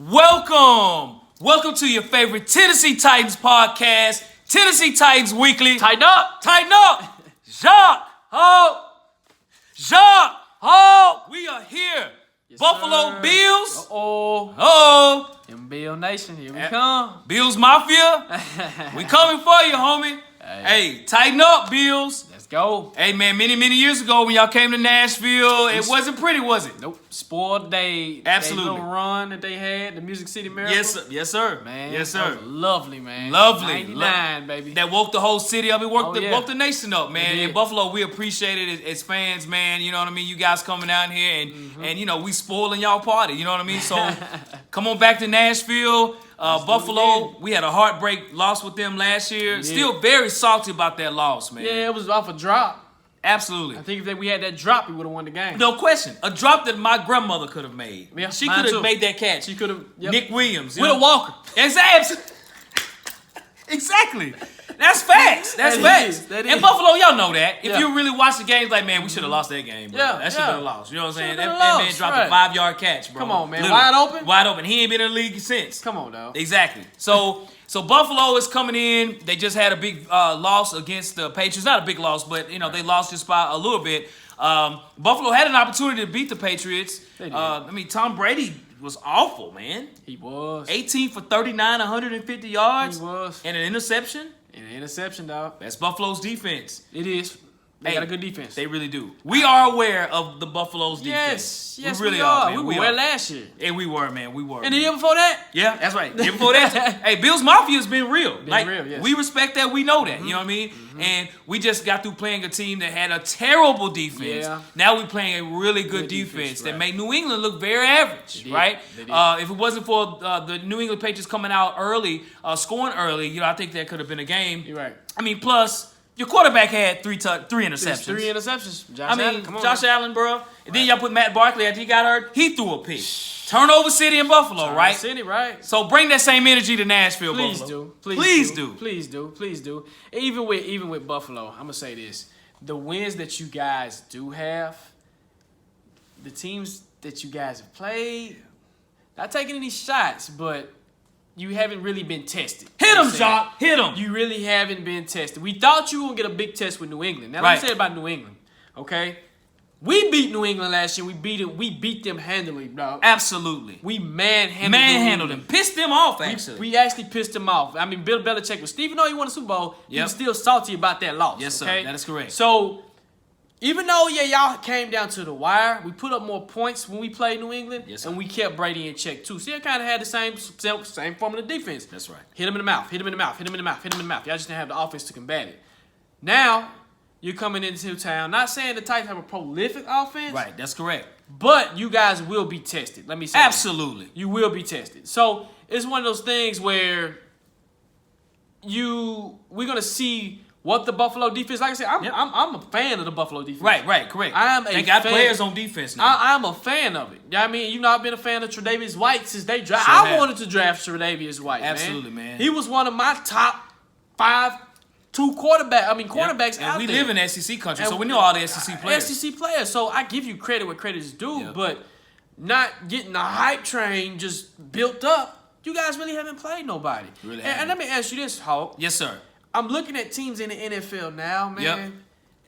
Welcome to your favorite Tennessee Titans podcast, Tennessee Titans Weekly. Tighten up. Jacques Ho. We are here. Yes, Buffalo sir. Bills. Oh, Bill Nation, here we come. Bills Mafia. We coming for you, homie. Hey, tighten up, Bills. Let's go. Hey, man, many years ago when y'all came to Nashville, it wasn't pretty, was it? Nope. Spoiled day. Absolutely. That little run that they had, the Music City Miracle. Yes, sir. Man, yes, that sir. was lovely, man. Lovely. 99, baby. That woke the whole city up. It woke yeah. the nation up, man. In Buffalo, we appreciate it as fans, man. You know what I mean? You guys coming out here and you know, we spoiling y'all party. You know what I mean? So come on back to Nashville. Buffalo, we had a heartbreak loss with them last year. Still very salty about that loss, man. Yeah, it was off a drop. Absolutely. I think if we had that drop, we would have won the game. No question. A drop that my grandmother could have made. Yeah, she mine could have too. made that catch. She could have. Yep. Nick Williams. With a Walker. Exactly. That's facts. That's facts. That And is. Buffalo, y'all know that. If Yeah. you really watch the games, like, man, we should have lost that game, bro. Yeah, That should have been a loss. You know what I'm saying? Should've been That a man loss, dropped right. a 5-yard catch, bro. Come on, man. Literally. Wide open? Wide open. He ain't been in the league since. Come on, dog. Exactly. So Buffalo is coming in. They just had a big loss against the Patriots. Not a big loss, but, you know, they lost just by a little bit. Buffalo had an opportunity to beat the Patriots. They did. I mean, Tom Brady was awful, man. He was. 18 for 39, 150 yards. He was. And an interception. And an interception, dog. That's Buffalo's defense. It is. They got a good defense. They really do. We are aware of the Buffalo's defense. Yes, we really we are. man. We were last year. And we were, man. We were. And the year before that? Yeah, that's right. The year before that. Hey, Bills Mafia has been real. Real, yes. We respect that. We know that. You know what I mean? And we just got through playing a team that had a terrible defense. Yeah. Now we're playing a really good defense that made New England look very average, right? They did. If it wasn't for the New England Patriots coming out early, scoring early, you know, I think that could have been a game. You're right. I mean, plus your quarterback had three interceptions. There's 3 interceptions. Josh Allen, bro. And then y'all put Matt Barkley after he got hurt. He threw a pick. Turnover City in Buffalo, right? City, right? So bring that same energy to Nashville, Please Buffalo. do. Please do. Even with Buffalo, I'm gonna say this: the wins that you guys do have, the teams that you guys have played, not taking any shots, but you haven't really been tested. Hit him, Jock. Hit him. You really haven't been tested. We thought you were gonna get a big test with New England. Now, let me say about New England, okay? We beat New England last year. We beat them handily, dog. Absolutely. We manhandled them. Pissed them off, actually. We actually pissed them off. I mean, Bill Belichick was, even though he won the Super Bowl, he was still salty about that loss. Yes, okay? sir. That is correct. So, even though, y'all came down to the wire, we put up more points when we played New England, and we kept Brady in check, too. So, you kind of had the same form of the defense. That's right. Hit him in the mouth, hit him in the mouth, hit him in the mouth, hit him in the mouth. Y'all just didn't have the offense to combat it. Now, you're coming into town. Not saying the Titans have a prolific offense. Right, that's correct. But you guys will be tested. Let me say Absolutely. that. You will be tested. So it's one of those things where we're gonna see what the Buffalo defense. Like I said, I'm a fan of the Buffalo defense. Right, correct. They got players on defense now. I'm a fan of it. I mean, you know, I've been a fan of Tre'Davious White since they drafted. Sure I have. wanted to draft Tre'Davious White. Absolutely, man. He was one of my top 5. Quarterbacks and out we there. live in SEC country, so we know all the SEC players. SEC players. So I give you credit where credit is due, but not getting the hype train just built up. You guys really haven't played nobody. Really and let me ask you this, Hawk. Yes, sir. I'm looking at teams in the NFL now, man. Yep.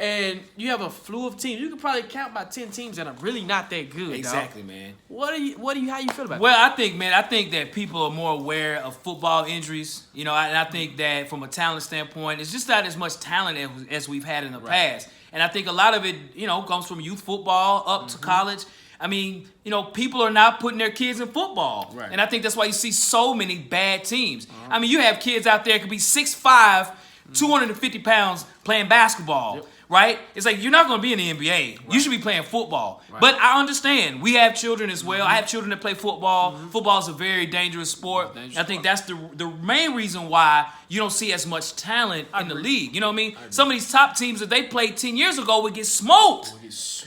And you have a slew of teams. You can probably count about 10 teams that are really not that good. Exactly, dog. man. How you feel about Well, I think that people are more aware of football injuries. You know, and I think that from a talent standpoint, it's just not as much talent as we've had in the past. And I think a lot of it, you know, comes from youth football up to college. I mean, you know, people are not putting their kids in football. Right. And I think that's why you see so many bad teams. I mean, you have kids out there that could be 6'5", 250 pounds playing basketball. Yep. Right? It's like, you're not going to be in the NBA. Right. You should be playing football. Right. But I understand. We have children as well. I have children that play football. Football is a very dangerous sport. I think that's the main reason why you don't see as much talent in the league. You know what I mean? Some of these top teams that they played 10 years ago would get smoked.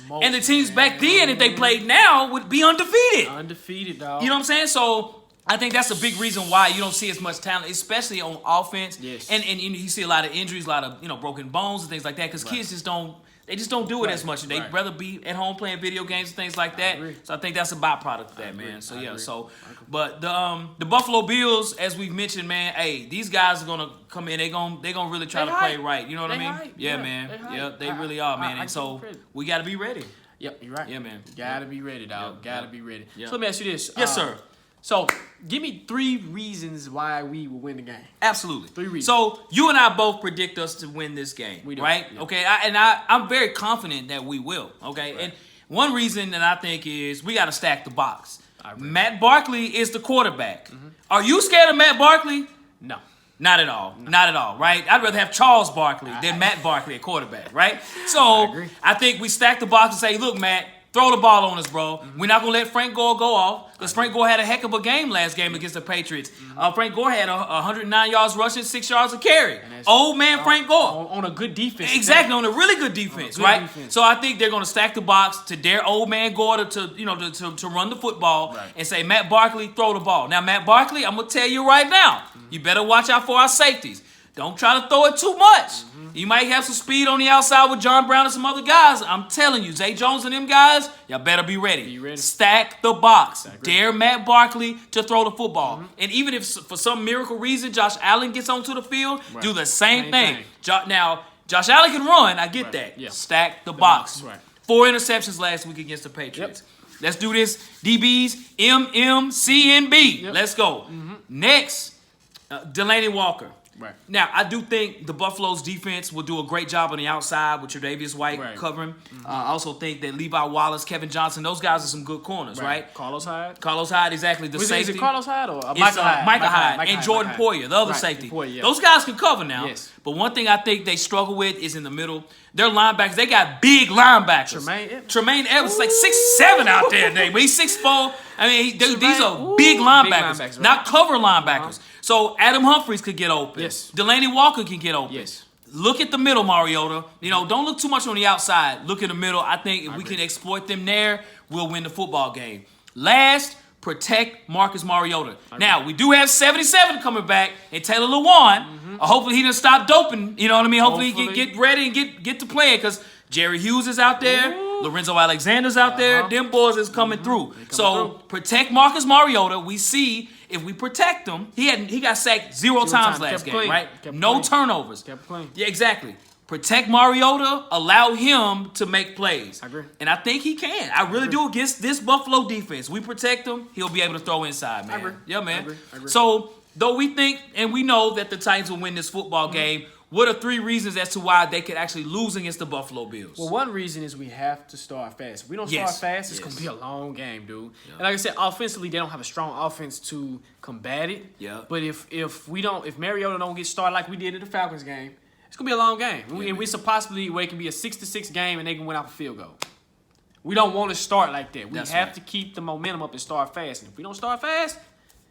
And the teams back then, if they played now, would be undefeated. Undefeated, dog. You know what I'm saying? So I think that's a big reason why you don't see as much talent, especially on offense. Yes. And you see a lot of injuries, a lot of broken bones and things like that, because kids just don't They just don't do it Right, as much. They'd right. rather be at home playing video games and things like that. agree. So I think that's a byproduct of that, agree. man. So I yeah, agree. so but the Buffalo Bills, as we've mentioned, man, hey, these guys are gonna come in. They gonna really try They to play hype. right. You know what I They mean? hype. Yeah, Yeah, man. they hype. Yeah, they I- really are, man. I And so give them credit. we got to be ready. Yep, you're right. Yeah, man. Gotta be ready, dog. Yeah, Gotta yeah. be ready. Yeah. So let me ask you this. Yes, sir. So give me 3 reasons why we will win the game. Absolutely. 3 reasons. So you and I both predict us to win this game, We do. right? Yeah. Okay, I'm very confident that we will. Okay, Right. and one reason that I think is we got to stack the box. I agree. Matt Barkley is the quarterback. Are you scared of Matt Barkley? No. Not at all. Not at all, right? I'd rather have Charles Barkley than Matt Barkley at quarterback, right? So agree. I think we stack the box and say, look, Matt, throw the ball on us, bro. We're not going to let Frank Gore go off because Frank Gore had a heck of a game last game against the Patriots. Frank Gore had 109 yards rushing, 6 yards a carry. Old man Frank Gore. On a good defense. Exactly, on a really good defense, good right? defense. So I think they're going to stack the box to dare old man Gore to run the football Right. and say, Matt Barkley, throw the ball. Now, Matt Barkley, I'm going to tell you right now, you better watch out for our safeties. Don't try to throw it too much. You might have some speed on the outside with John Brown and some other guys. I'm telling you, Zay Jones and them guys, y'all better be ready. Be ready. Stack the box. agree. Dare Matt Barkley to throw the football. And even if for some miracle reason Josh Allen gets onto the field, Right. do the same Same thing. thing. Now, Josh Allen can run. I get Right. that. Yeah. Stack the box. Right. 4 interceptions last week against the Patriots. Let's do this. DBs, M, C, and B. Yep. Let's go. Next, Delaney Walker. Right. Now, I do think the Buffalo's defense will do a great job on the outside with Tre'Davious White Right. covering. I also think that Levi Wallace, Kevin Johnson, those guys are some good corners, right? Carlos Hyde. Carlos Hyde, exactly, the Is safety. it Carlos Hyde or It's, Micah Hyde? Micah Hyde Micah and Hyde, Jordan Micah Hyde. Poyer, the other Right, safety. Poyer, yeah. Those guys can cover now. Yes. But one thing I think they struggle with is in the middle. Their linebackers, they got big linebackers. Tremaine Edwards, like 6'7" out there, but he's 6'4". I mean, these are big linebackers, right. not cover linebackers. So Adam Humphries could get open. Yes. Delaney Walker can get open. Yes. Look at the middle, Mariota. Don't look too much on the outside. Look in the middle. I think if we can exploit them there, we'll win the football game. Last, protect Marcus Mariota. Now, we do have 77 coming back and Taylor Lewan. Hopefully he done stop doping. You know what I mean? Hopefully he get ready and get to playing because Jerry Hughes is out there. Lorenzo Alexander's out there. Them boys is coming through. So protect Marcus Mariota. We see if we protect him, he got sacked zero times last Kept game, clean. right? Kept No clean. turnovers. Kept clean. Yeah, exactly. Protect Mariota, allow him to make plays. I agree. And I think he can. I really do against this Buffalo defense. We protect him, he'll be able to throw inside, man. agree. Yeah, man. I agree. So, though we think and we know that the Titans will win this football game, what are 3 reasons as to why they could actually lose against the Buffalo Bills? Well, one reason is we have to start fast. If we don't start Yes. fast, it's Yes. going to be a long game, dude. And like I said, offensively, they don't have a strong offense to combat it. Yeah. But if Mariota don't get started like we did in the Falcons game, it's going to be a long game. And it's a possibility where it can be a 6-6 game and they can win off a field goal. We don't want to start like that. We That's have right. to keep the momentum up and start fast. And if we don't start fast,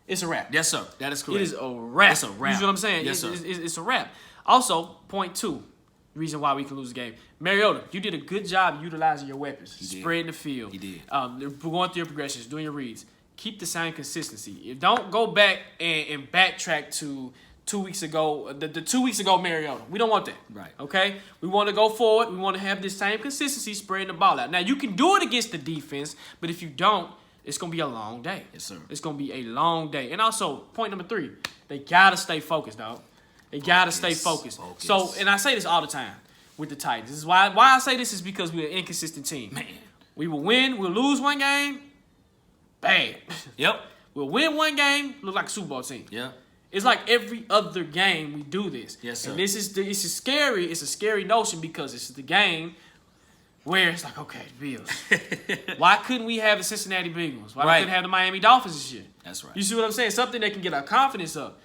it's a wrap. Yes, sir. That is correct. It is a wrap. It's a wrap. You see what I'm saying? Yes, sir. It's a wrap. Also, point 2, reason why we can lose the game. Mariota, you did a good job utilizing your weapons, did. spreading the field. He did. Going through your progressions, doing your reads. Keep the same consistency. Don't go back and backtrack to 2 weeks ago, the 2 weeks ago Mariota. We don't want that. Right. Okay? We want to go forward. We want to have this same consistency spreading the ball out. Now, you can do it against the defense, but if you don't, it's going to be a long day. Yes, sir. It's going to be a long day. And also, point number 3, they got to stay focused, dog. They got to stay focused. So, and I say this all the time with the Titans. This is why I say this is because we're an inconsistent team. Man. We will win, we'll lose one game, bad. Yep. We'll win one game, look like a Super Bowl team. Yeah. It's like every other game we do this. Yes, sir. And this is scary. It's a scary notion because it's the game where it's like, okay, Bills. Why couldn't we have the Cincinnati Bengals? Why Right. couldn't we have the Miami Dolphins this year? That's right. You see what I'm saying? Something that can get our confidence up.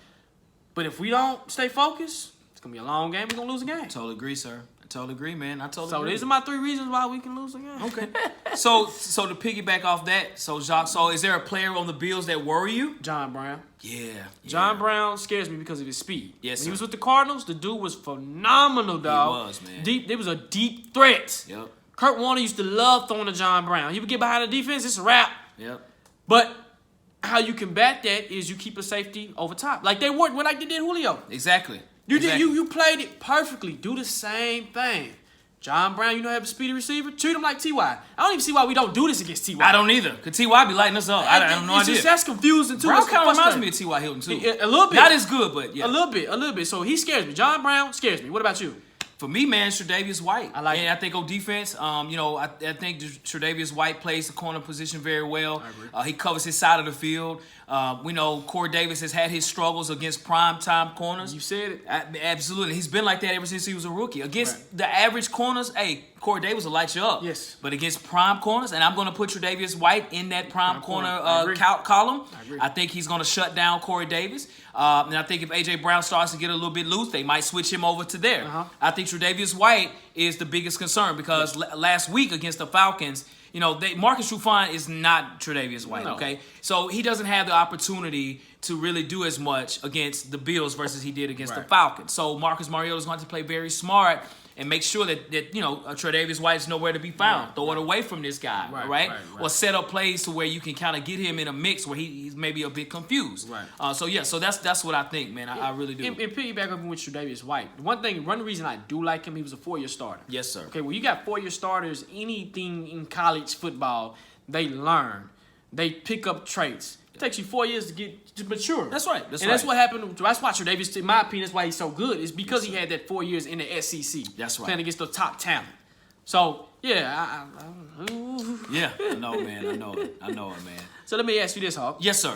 But if we don't stay focused, it's going to be a long game. We're going to lose a game. Totally agree, sir. I totally agree, man. I totally So agree. these are my 3 reasons why we can lose a game. Okay. So to piggyback off that, so Jacques, is there a player on the Bills that worry you? John Brown. Yeah. John Brown scares me because of his speed. Yes, When sir. he was with the Cardinals, the dude was phenomenal, dog. was, man. Deep. There was a deep threat. Yep. Kurt Warner used to love throwing to John Brown. He would get behind the defense, it's a wrap. Yep. But how you combat that is you keep a safety over top. Like they did Julio. Exactly. You Exactly. did you played it perfectly. Do the same thing. John Brown, you know, have a speedy receiver. Treat him like T.Y. I don't even see why we don't do this against T.Y. I don't either. Because T.Y. be lighting us up. I have no idea. That's confusing, too. Brown kind of reminds me of T.Y. Hilton, too. A little bit. Not as good, but yeah. A little bit. So he scares me. John Brown scares me. What about you? For me, man, Tre'Davious White. I like it. I think on defense, I think Tre'Davious White plays the corner position very well. I agree. He covers his side of the field. We know Corey Davis has had his struggles against prime-time corners. You said it. Absolutely. He's been like that ever since he was a rookie. Against the average corners, Corey Davis will light you up. Yes. But against prime corners, and I'm going to put Tre'Davious White in that prime corner column. I agree. I think he's going to shut down Corey Davis. And I think if A.J. Brown starts to get a little bit loose, they might switch him over to there. I think Tre'Davious White is the biggest concern because last week against the Falcons, Marcus Trufant is not Tre'Davious White, okay? So he doesn't have the opportunity to really do as much against the Bills versus he did against the Falcons. So Marcus Mariota is going to play very smart and make sure that Tre'Davious White is nowhere to be found. Throw it away from this guy, right? Or set up plays to where you can kind of get him in a mix where he's maybe a bit confused. Right. So that's what I think, man. I really do. And piggyback up with Tre'Davious White. One reason I do like him, he was a 4-year starter. Yes, sir. Okay, when you got 4-year starters, anything in college football, they learn. They pick up traits. It takes you 4 years to mature. That's right. That's what happened. That's why Tre'Davious, in my opinion, that's why he's so good. Is because he had that 4 years in the SEC. That's right. Playing against the top talent. So, yeah. Yeah, I know, man. I know it, man. So let me ask you this, Hawk. Yes, sir.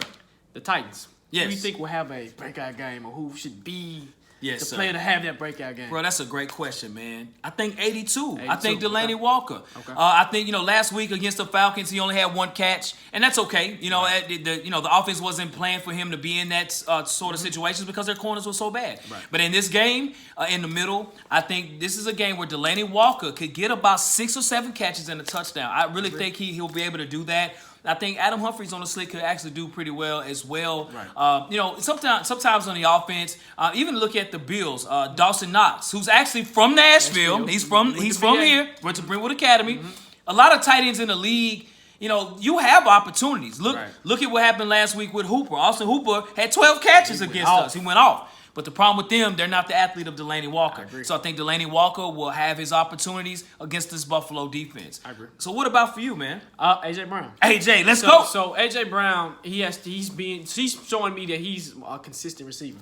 The Titans. Yes. Who do you think will have a breakout game or who should be the sir. player to have that breakout game? Bro, that's a great question, man. I think 82. I 82, think Delaney okay. Walker. Okay. I think, last week against the Falcons, he only had one catch, and that's okay. The offense wasn't planned for him to be in that sort of situations because their corners were so bad. Right. But in this game, in the middle, I think this is a game where Delaney Walker could get about 6 or 7 catches and a touchdown. I really think he'll be able to do that. I think Adam Humphries on the slick could actually do pretty well as well. Right. Sometimes on the offense, even look at the Bills. Dawson Knox, who's actually from Nashville. He's from here. Went to Brentwood Academy. A lot of tight ends in the league. You have opportunities. Look at what happened last week with Hooper. Austin Hooper had 12 catches against us. He went off. But the problem with them, they're not the athlete of Delaney Walker. So I think Delaney Walker will have his opportunities against this Buffalo defense. I agree. So what about for you, man? A.J. Brown. A.J., let's go. So A.J. Brown, he's showing me that he's a consistent receiver.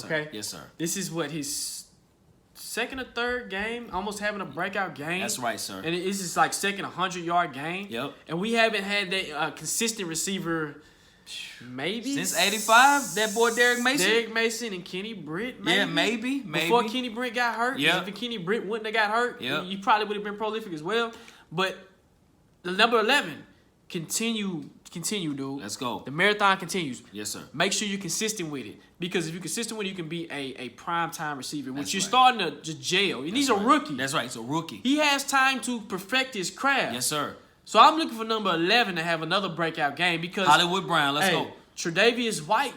Okay? Yes, sir. This is what his second or third game, almost having a breakout game. That's right, sir. And this is like second 100-yard game. Yep. And we haven't had that consistent receiver maybe since 85. That boy Derek Mason and Kenny Britt. Maybe. Yeah, maybe. Before Kenny Britt got hurt. Yeah. If Kenny Britt wouldn't have got hurt, you probably would have been prolific as well. But the number 11 continue, dude. Let's go. The marathon continues. Yes, sir. Make sure you're consistent with it. Because if you're consistent with it, you can be a prime time receiver, which you're right. starting to just jail. And he's a rookie. That's right. He's a rookie. He has time to perfect his craft. Yes, sir. So I'm looking for number 11 to have another breakout game because Hollywood Brown, let's go. Tre'Davious White,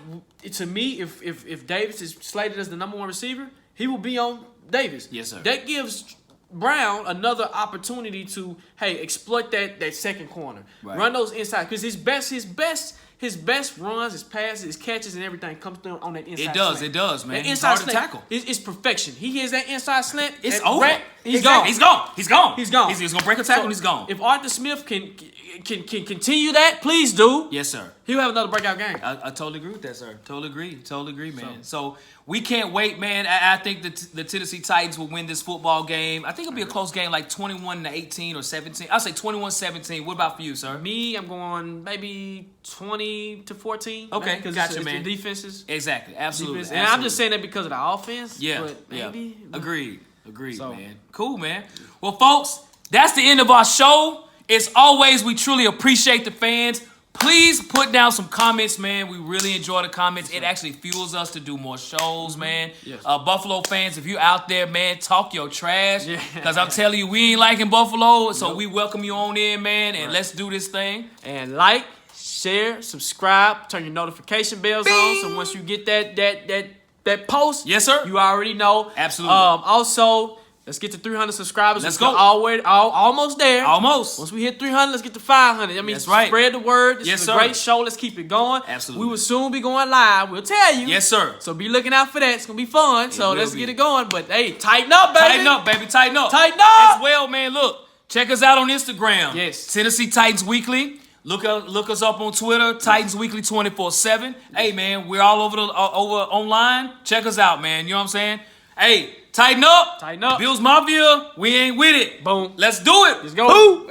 to me, if Davis is slated as the number 1 receiver, he will be on Davis. Yes, sir. That gives Brown another opportunity to exploit that second corner, run those inside because his best runs, his passes, his catches, and everything comes through on that inside. It does, man. That inside inside slant, tackle. It's perfection. He has that inside slant. It's over. He's gone. He's gone. He's gone. He's gone. He's gonna break a tackle and he's gone. If Arthur Smith can continue that, please do. Yes, sir. He'll have another breakout game. I totally agree with that, sir. Totally agree, man. So we can't wait, man. I think the Tennessee Titans will win this football game. I think it'll be a close game, like 21-18 or 17. I'll say 21-17. What about for you, sir? Me, I'm going maybe 20-14. Okay, because gotcha, man. The defenses. Exactly, absolutely. And I'm just saying that because of the offense. Yeah, but maybe. Agreed, so, man. Cool, man. Well, folks, that's the end of our show. As always, we truly appreciate the fans. Please put down some comments, man. We really enjoy the comments. It actually fuels us to do more shows, man. Yes. Buffalo fans, if you out there, man, talk your trash. Because I'm telling you, we ain't liking Buffalo. So we welcome you on in, man, and let's do this thing. And like, share, subscribe, turn your notification bells on. So once you get that post, yes, sir, you already know. Absolutely. Also, Let's get to 300 subscribers. Let's We're go. Almost there. Almost. Once we hit 300, let's get to 500. I mean, That's right. spread the word. This Yes, is a sir. great show. Let's keep it going. Absolutely. We will soon be going live. We'll tell you. Yes, sir. So be looking out for that. It's going to be fun. So will let's be. get it going. But, hey, tighten up, baby. Tighten up, baby. Tighten up. Tighten up. As well, man, look. Check us out on Instagram. Yes. Tennessee Titans Weekly. Look us up on Twitter, Titans Weekly 24/7. Hey, man, we're all over online. Check us out, man. You know what I'm saying? Hey, tighten up. Tighten up. Bills Mafia, we ain't with it. Boom. Let's do it. Let's go. Boo.